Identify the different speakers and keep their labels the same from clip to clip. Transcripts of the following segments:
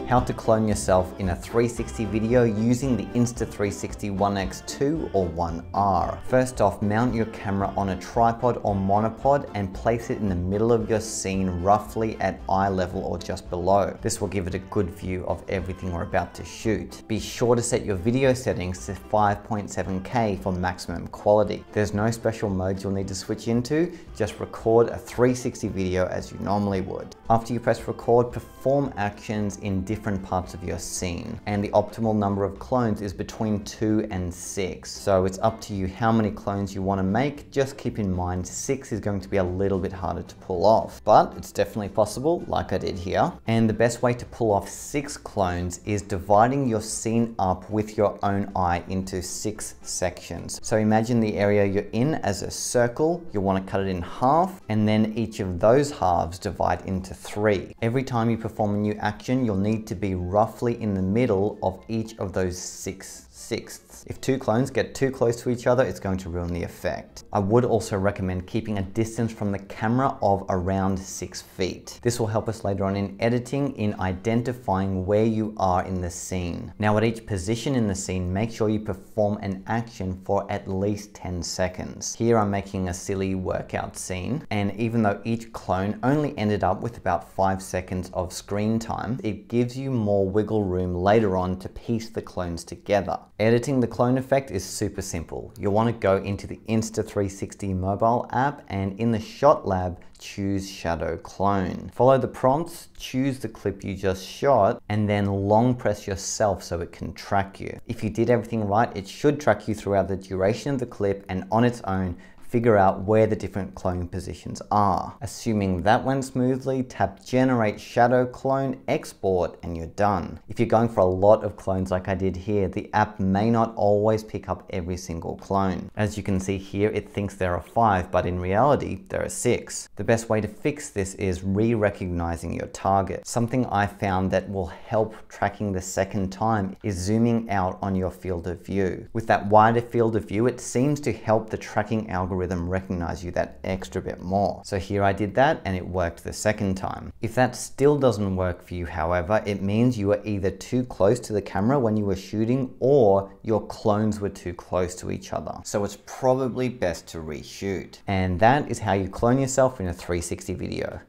Speaker 1: How to clone yourself in a 360 video using the Insta360 One X2 or One R. First off, mount your camera on a tripod or monopod and place it in the middle of your scene roughly at eye level or just below. This will give it a good view of everything we're about to shoot. Be sure to set your video settings to 5.7K for maximum quality. There's no special modes you'll need to switch into, just record a 360 video as you normally would. After you press record, perform actions in different parts of your scene, and the optimal number of clones is between 2 and 6. So it's up to you how many clones you want to make. Just keep in mind 6 is going to be a little bit harder to pull off, but it's definitely possible, like I did here. And the best way to pull off 6 clones is dividing your scene up with your own eye into 6 sections. So imagine the area you're in as a circle. You want to cut it in half, and then each of those halves divide into 3. Every time you perform a new action, you'll need to be roughly in the middle of each of those 6 sixths. If 2 clones get too close to each other, it's going to ruin the effect. I would also recommend keeping a distance from the camera of around 6 feet. This will help us later on in editing in identifying where you are in the scene. Now at each position in the scene, make sure you perform an action for at least 10 seconds. Here I'm making a silly workout scene, and even though each clone only ended up with about 5 seconds of screen time, it gives you more wiggle room later on to piece the clones together. Editing the clone effect is super simple. You'll want to go into the Insta360 mobile app, and in the shot lab, choose shadow clone. Follow the prompts, choose the clip you just shot, and then long press yourself so it can track you. If you did everything right, it should track you throughout the duration of the clip, and on its own, figure out where the different clone positions are. Assuming that went smoothly, tap generate shadow clone, export, and you're done. If you're going for a lot of clones like I did here, the app may not always pick up every single clone. As you can see here, it thinks there are 5, but in reality, there are 6. The best way to fix this is re-recognizing your target. Something I found that will help tracking the second time is zooming out on your field of view. With that wider field of view, it seems to help the tracking algorithm recognize you that extra bit more. So here I did that and it worked the second time. If that still doesn't work for you, however, it means you were either too close to the camera when you were shooting, or your clones were too close to each other. So it's probably best to reshoot. And that is how you clone yourself in a 360 video.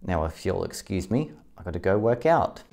Speaker 1: Now, if you'll excuse me, I gotta go work out.